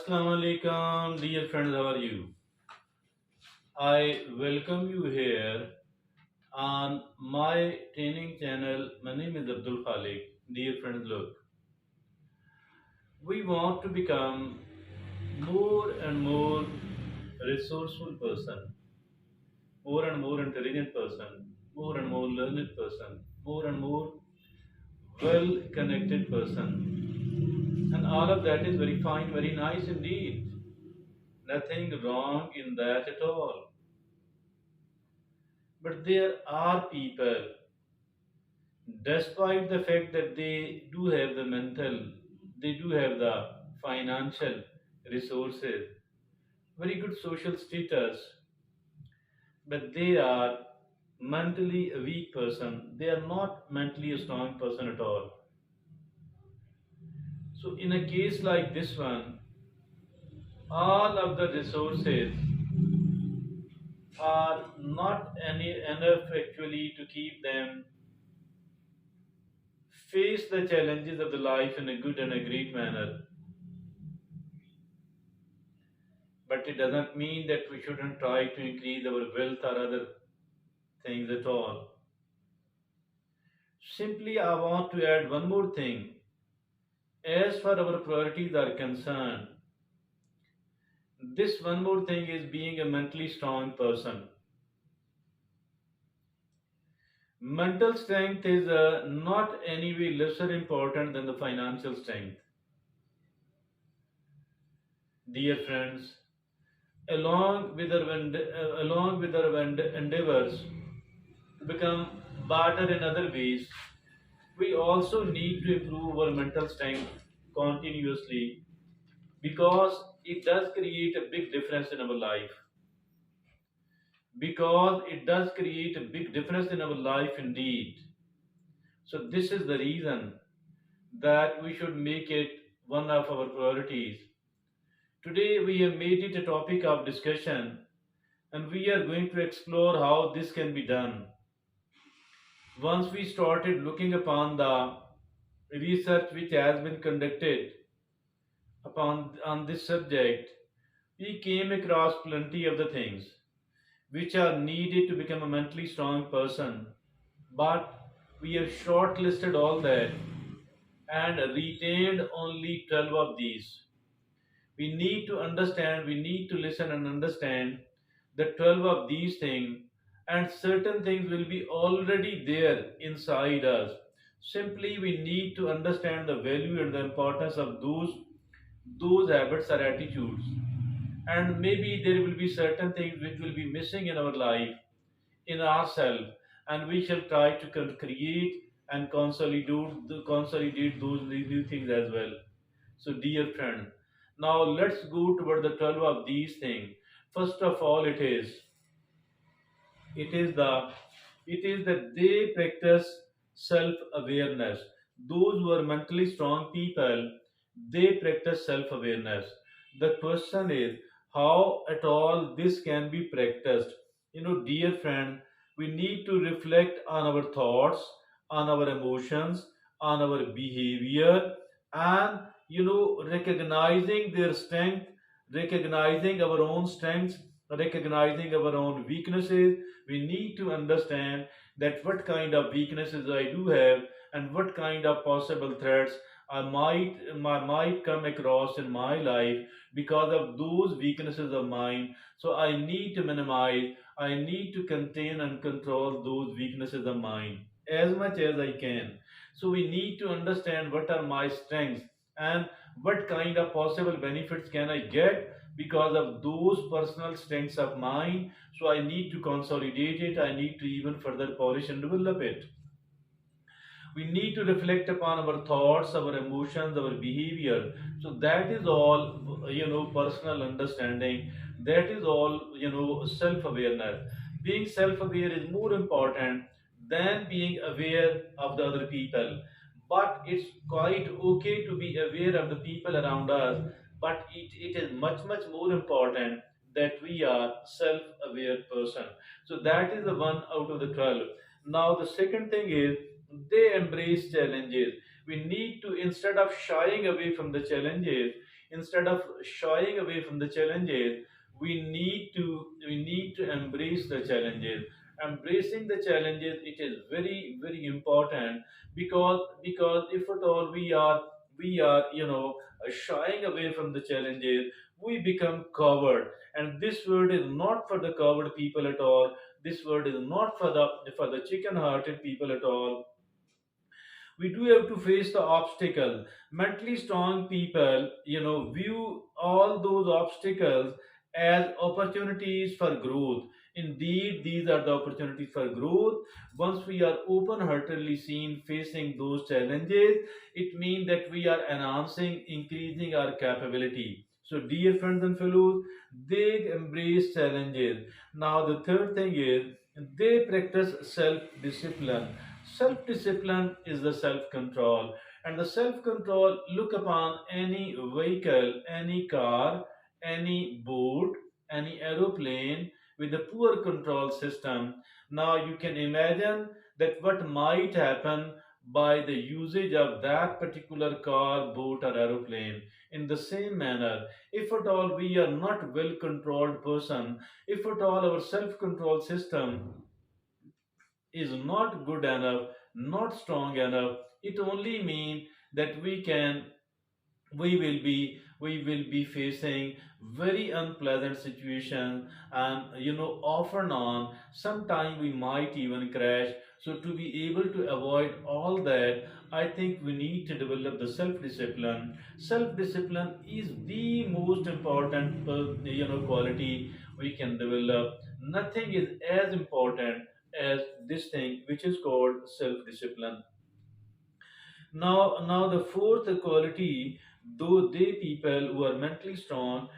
Assalamu alaikum, dear friends. How are you? I welcome you here on my training channel. My name is Abdul Khalik. Dear friends, look, we want to become more and more resourceful person, more and more intelligent person, more and more learned person, more and more well connected person. And all of that is very fine, very nice indeed. Nothing wrong in that at all. But there are people, despite the fact that they do have the mental, they do have the financial resources, very good social status, but they are mentally a weak person. They are not mentally a strong person at all. So, in a case like this one, all of the resources are not any enough actually to keep them face the challenges of the life in a good and a great manner. But it doesn't mean that we shouldn't try to increase our wealth or other things at all. Simply, I want to add one more thing. As far our priorities are concerned, this one more thing is being a mentally strong person. Mental strength is not any way lesser important than the financial strength. Dear friends, along with our endeavors to become better in other ways, we also need to improve our mental strength continuously because it does create a big difference in our life. Because it does create a big difference in our life indeed. So, this is the reason that we should make it one of our priorities. Today, we have made it a topic of discussion and we are going to explore how this can be done. Once we started looking upon the research which has been conducted upon on this subject, we came across plenty of the things which are needed to become a mentally strong person. But we have shortlisted all that and retained only 12 of these. We need to understand, we need to listen and understand the 12 of these things, and certain things will be already there inside us. Simply, we need to understand the value and the importance of those habits or attitudes, and maybe there will be certain things which will be missing in our life, in ourselves, and we shall try to create and consolidate those new things as well. So, dear friend, now let's go toward the 12 of these things. First of all, it is the it is that they practice self-awareness. Those who are mentally strong people, they practice self-awareness. The question is how at all this can be practiced. Dear friend, we need to reflect on our thoughts, on our emotions, on our behavior, and recognizing their strength, recognizing our own strengths, recognizing our own weaknesses. We need to understand that what kind of weaknesses I do have and what kind of possible threats I might come across in my life because of those weaknesses of mine. So I need to minimize, I need to contain and control those weaknesses of mine as much as I can. So we need to understand what are my strengths and what kind of possible benefits can I get because of those personal strengths of mine. So I need to consolidate it, I need to even further polish and develop it. We need to reflect upon our thoughts, our emotions, our behavior. So that is all, personal understanding. That is all, self awareness. Being self aware is more important than being aware of the other people. But it's quite okay to be aware of the people around us, but it is much more important that we are self-aware person. So that is the one out of the 12. Now the second thing is they embrace challenges. We need to, instead of shying away from the challenges, Instead of shying away from the challenges, we need to embrace the challenges. Embracing the challenges, it is very very important, because if at all we are shying away from the challenges, we become coward. And this word is not for the coward people at all. This word is not for the chicken hearted people at all. We do have to face the obstacle. Mentally strong people, view all those obstacles as opportunities for growth. Indeed, these are the opportunities for growth. Once we are open-heartedly seen facing those challenges, it means that we are enhancing, increasing our capability. So, dear friends and fellows, they embrace challenges. Now, the third thing is they practice self-discipline. Self discipline is the self control, and the self control look upon any vehicle, any car, any boat, any aeroplane with a poor control system. Now you can imagine that what might happen by the usage of that particular car, boat, or aeroplane. In the same manner, if at all we are not well controlled person, if at all our self control system is not good enough, not strong enough, it only means that we will be facing very unpleasant situation, and off and on sometime we might even crash. So to be able to avoid all that, I think we need to develop the self discipline. Self discipline is the most important quality we can develop. Nothing is as important as this thing which is called self discipline. Now the fourth quality, though they people who are mentally strong,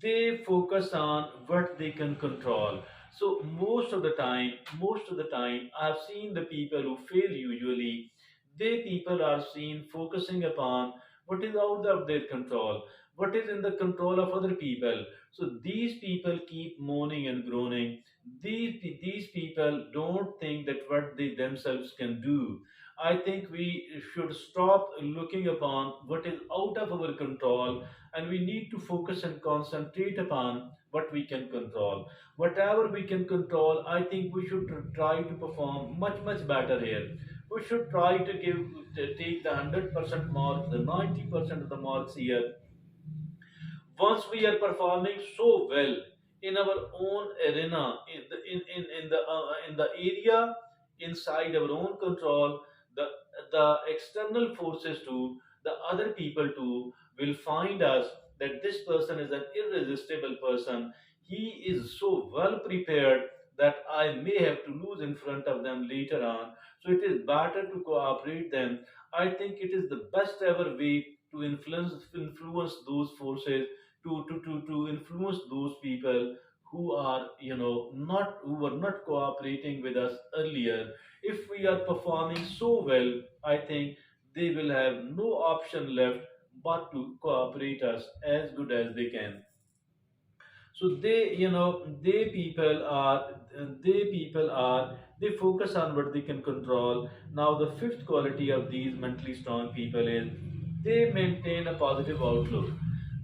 they focus on what they can control. So most of the time, I've seen the people who fail usually. They people are seen focusing upon what is out of their control, what is in the control of other people. So these people keep moaning and groaning. These people don't think that what they themselves can do. I think we should stop looking upon what is out of our control, and we need to focus and concentrate upon what we can control. Whatever we can control, I think we should try to perform much, much better here. We should try to take the 100% marks, the 90% of the marks here. Once we are performing so well in our own arena, in the area inside our own control, the the external forces too, the other people too, will find us that this person is an irresistible person. He is so well prepared that I may have to lose in front of them later on. So it is better to cooperate them. I think it is the best ever way to influence those forces, to influence those people who are not who were not cooperating with us earlier. If we are performing so well, I think they will have no option left but to cooperate us as good as they can. So they focus on what they can control. Now the fifth quality of these mentally strong people is they maintain a positive outlook.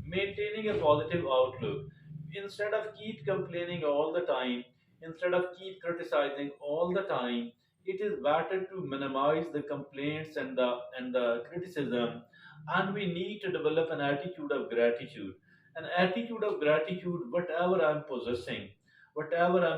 Maintaining a positive outlook, instead of keep complaining all the time, instead of keep criticizing all the time, it is better to minimize the complaints and the criticism. And we need to develop an attitude of gratitude. An attitude of gratitude. Whatever I'm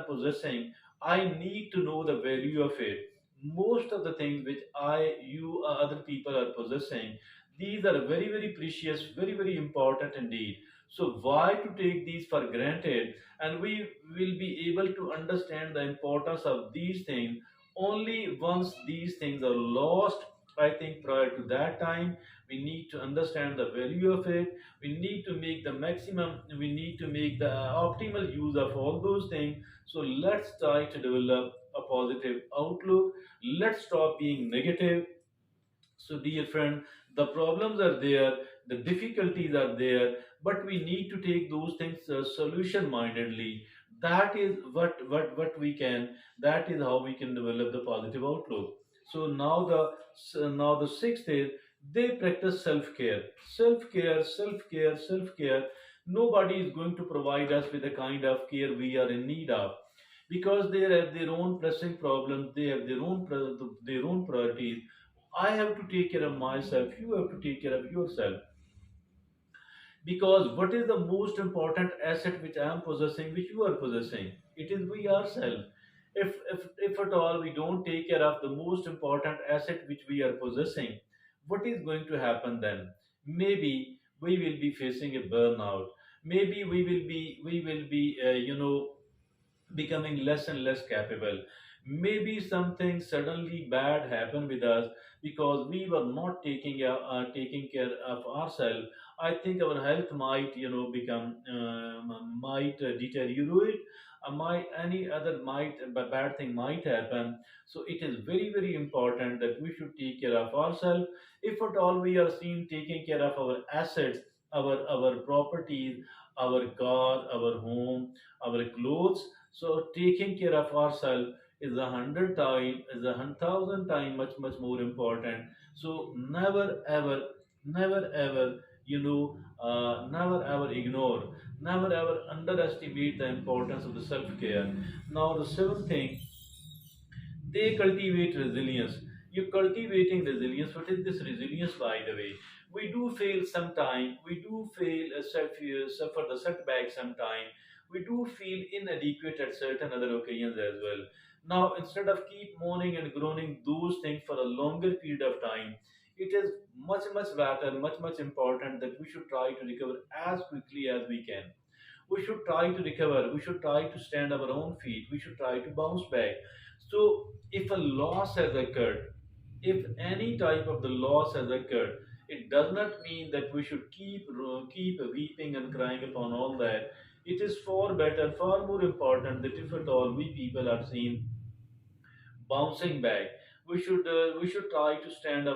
possessing, I need to know the value of it. Most of the things which other people are possessing, these are very very precious, very very important indeed. So why to take these for granted? And we will be able to understand the importance of these things only once these things are lost. I think prior to that time, we need to understand the value of it. We need to make the maximum, we need to make the optimal use of all those things. So let's try to develop a positive outlook. Let's stop being negative. So, dear friend, the problems are there, the difficulties are there, but we need to take those things solution mindedly. That is what we can. That is how we can develop the positive outlook. So now the sixth is They practice self-care, self-care, self-care, self-care. Nobody is going to provide us with the kind of care we are in need of, because they have their own pressing problems, they have their own priorities. I have to take care of myself, you have to take care of yourself. Because what is the most important asset which I am possessing, which you are possessing? It is we ourselves. If at all we don't take care of the most important asset which we are possessing, what is going to happen then? Maybe we will be facing a burnout. Maybe we will be becoming less and less capable. Maybe something suddenly bad happened with us because we were not taking care of ourselves. I think our health might become might deteriorate. Might any other might bad thing might happen. So it is very very important that we should take care of ourselves. If at all we are seen taking care of our assets, our properties, our car, our home, our clothes, so taking care of ourselves is 100 times, is 1,000 times much more important. So never ever, never ever, never ever ignore, never ever underestimate the importance of the self care. Now the seventh thing, they cultivate resilience. You're cultivating resilience. What is this resilience, by the way? We do fail sometime. We do fail, suffer the setback sometime. We do feel inadequate at certain other occasions as well. Now, instead of keep moaning and groaning those things for a longer period of time, it is much better, much important that we should try to recover as quickly as we can. We should try to recover, we should try to stand our own feet, we should try to bounce back. So if a loss has occurred, if any type of the loss has occurred, it does not mean that we should keep weeping and crying upon all that. It is far better, far more important that if at all we people are seen bouncing back, we should try to stand on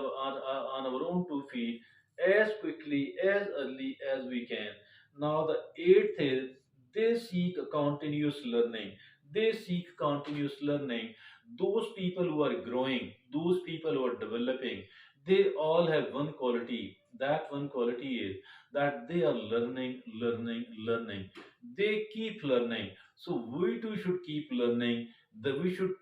our own 2 feet as quickly, as early as we can. Now the eighth is they seek a continuous learning. They seek continuous learning. Those people who are growing, those people who are developing, they all have one quality. That one quality is that they are learning, learning, learning. They keep learning. So we too should keep learning, that we should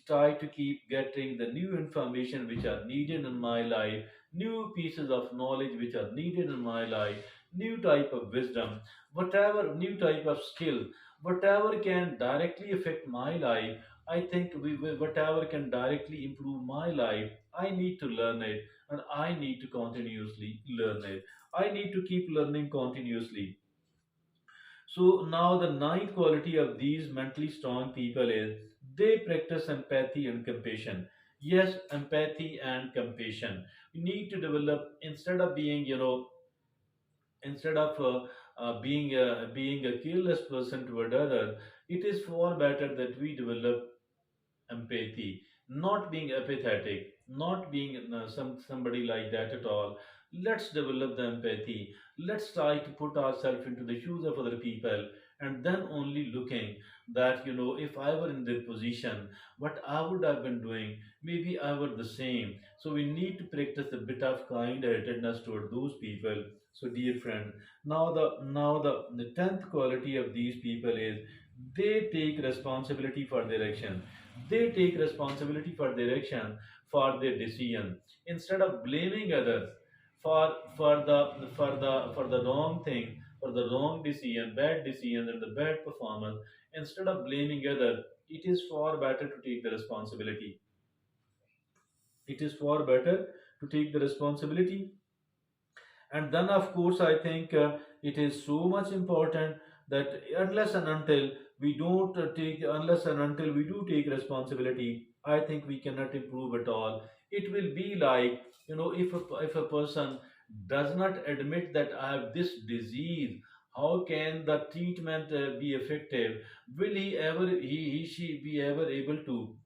try to keep getting the new information which are needed in my life, new pieces of knowledge which are needed in my life, new type of wisdom, whatever new type of skill, whatever can directly affect my life. I think whatever can directly improve my life, I need to learn it, and I need to continuously learn it. I need to keep learning continuously. So now the ninth quality of these mentally strong people is they practice empathy and compassion. Yes, empathy and compassion. We need to develop, instead of being, instead of being a careless person toward other, it is far better that we develop empathy, not being apathetic, not being somebody like that at all. Let's develop the empathy. Let's try to put ourselves into the shoes of other people, and then only looking that, if I were in their position, what I would have been doing. Maybe I were the same. So we need to practice a bit of kind-heartedness toward those people. So dear friend, now the tenth quality of these people is they take responsibility for their action. They take responsibility for their action, for their decision. Instead of blaming others for the wrong thing, for the wrong decision, bad decision, and the bad performance, instead of blaming others, it is far better to take the responsibility. It is far better to take the responsibility. And then of course I think it is so much important that unless and until we do take responsibility, I think we cannot improve at all. It will be like, if a person does not admit that I have this disease, how can the treatment be effective? Will he she be ever able to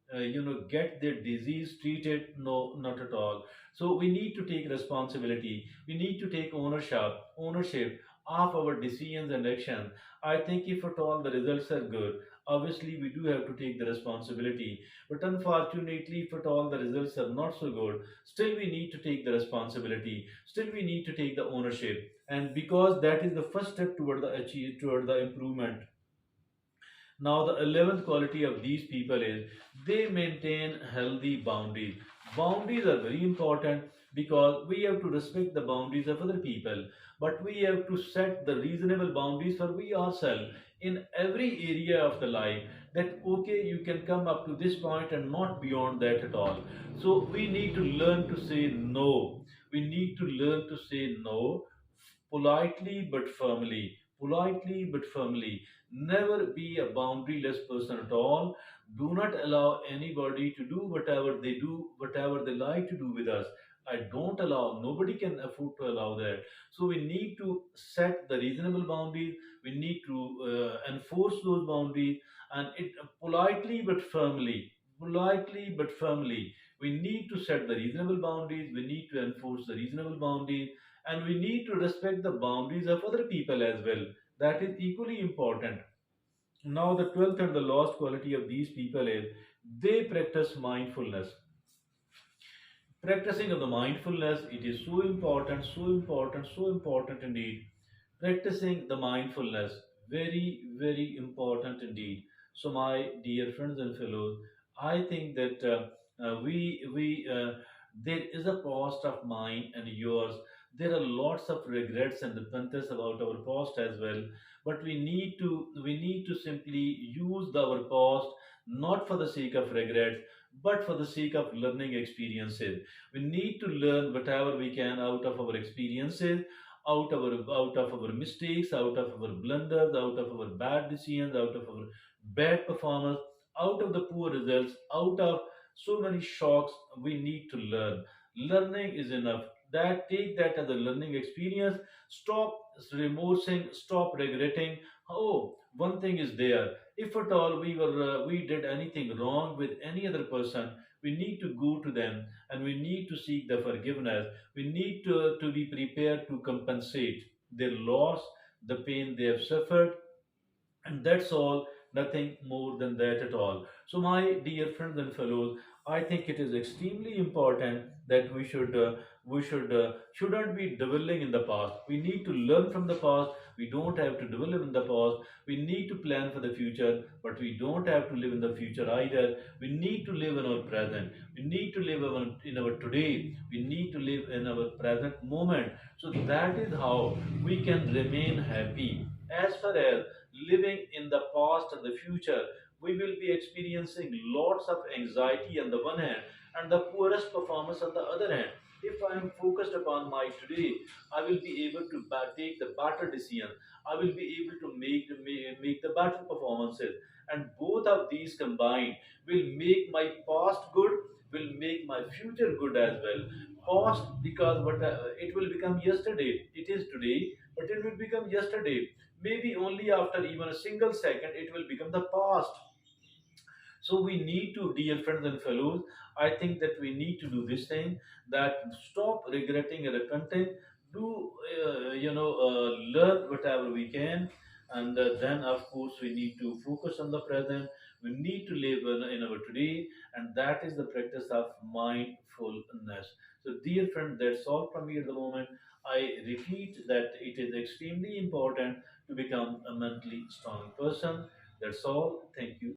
get their disease treated? No, not at all. So we need to take responsibility, we need to take ownership of our decisions and actions. I think if at all the results are good, obviously we do have to take the responsibility. But unfortunately, if at all the results are not so good, still we need to take the responsibility. Still we need to take the ownership. And because that is the first step toward the achieve toward the improvement. Now, the 11th quality of these people is they maintain healthy boundaries. Boundaries are very important because we have to respect the boundaries of other people, but we have to set the reasonable boundaries for we ourselves in every area of the life. That okay, you can come up to this point and not beyond that at all. So, we need to learn to say no. We need to learn to say no politely but firmly. Politely but firmly. Never be a boundaryless person at all. Do not allow anybody to do, whatever they like to do with us. I don't allow, nobody can afford to allow that. So we need to set the reasonable boundaries. We need to enforce those boundaries and it politely but firmly. Politely but firmly. We need to set the reasonable boundaries. We need to enforce the reasonable boundaries and we need to respect the boundaries of other people as well. That is equally important. Now, the 12th and the last quality of these people is they practice mindfulness. Practicing of the mindfulness, it is so important, so important, so important indeed. Practicing the mindfulness, very, very important indeed. So, my dear friends and fellows, I think that there is a past of mine and yours. There are lots of regrets and repentance about our past as well. But we need to simply use our past not for the sake of regrets, but for the sake of learning experiences. We need to learn whatever we can out of our experiences, out of our mistakes, out of our blunders, out of our bad decisions, out of our bad performance, out of the poor results, out of so many shocks. We need to learn. Learning is enough. That take that as a learning experience. Stop remorsing, stop regretting. Oh, one thing is there. If at all we did anything wrong with any other person, we need to go to them and we need to seek the forgiveness. We need to be prepared to compensate their loss, the pain they have suffered, and that's all, nothing more than that at all. So, my dear friends and fellows, I think it is extremely important that we shouldn't be dwelling in the past. We need to learn from the past. We don't have to dwell in the past. We need to plan for the future, but we don't have to live in the future either. We need to live in our present. We need to live in our today. We need to live in our present moment. So that is how we can remain happy. As far as living in the past and the future, we will be experiencing lots of anxiety on the one hand and the poorest performance on the other hand. If I am focused upon my today, I will be able to take the better decision. I will be able to make the better performances. And both of these combined will make my past good, will make my future good as well. Past because it will become yesterday. It is today, but it will become yesterday. Maybe only after even a single second it will become the past. So we need to, dear friends and fellows, I think that we need to do this thing, that stop regretting and repenting, do learn whatever we can, and then of course we need to focus on the present. We need to live in our today, and that is the practice of mindfulness. So, dear friend, that's all from me at the moment. I repeat that it is extremely important to become a mentally strong person. That's all. Thank you.